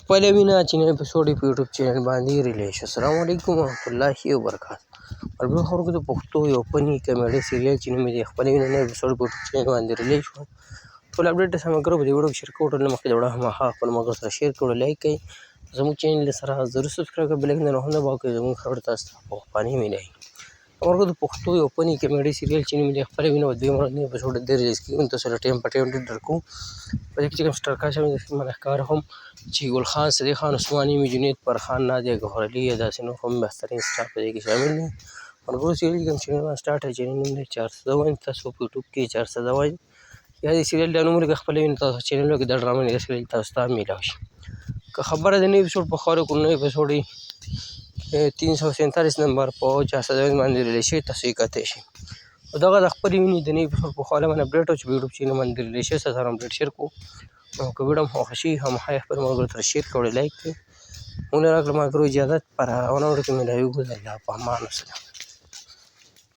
خپله وینه چې نن اپیسوډ یې په یوټیوب چینل باندې ریلیز شو. السلام علیکم ورحمت الله وبرکاته. مرګو خلکو د پښتو یو فني کامیډي سیریال چې نوم یې د خپله وینه نن اپیسوډ په یوټیوب چینل باندې ریلیز شو. ټول اپډیټ سمګرو په دې ویډیو کې شیر کوو. ټول مخکې د ویډیو هماغه خپل ملګرو سره شیر کړو، لایک کړئ، زموږ چینل سره ضرور سبسکرایب کړئ، بل هم نه وکړئ زموږ خبرې تاسو ته په پخواني ملایي. مرګو د پښتو یو فني کامیډي سیریال چې نوم یې د خپله وینه دویم ورځ نوی اپیسوډ د ریلیز کېږي. تاسو له ټایم په ټایم اپډیټ درکوو. په دې کې چې کوم سټار کاسټ هم د ښکار هم چې ګل خان، صدیق خان عثماني، جنید فرخان، نادیه ګوهر علي یا داسې نور هم بهترین سټار په دې کې شامل دي. مرګو سیریال کوم چینل باندې سټارټ دی، چینل نوم دی 400 وایم. تاسو په یوټیوب کې 400 وایم یا د سیریال د نوم لیکه خپله وینه تاسو چینلونو کې د ډرامه د سیریال تاسو ته میلاو شي. که خبره د نوي اپیسوډ په خاورې کړو، نوی اپیسوډ 347 نمبر په 400 وایم باندې ریلیز شوی، تاسو یې کتلی شئ. او دغه د خپلې وینې د نوي اپیسوډ په خاله باندې اپډیټ او چې په یوټیوب چینل باندې ریلیز شوی تاسو سره اپډیټ شیر کړو. نو که ویډیو مو خوښه شي هماغه خپل ملګرو سره شیر کړئ، لایک کړئ. موږ راکړه ملګرو اجازت پر روانه ویډیو کې میلاویږو. د الله په امان وسلام.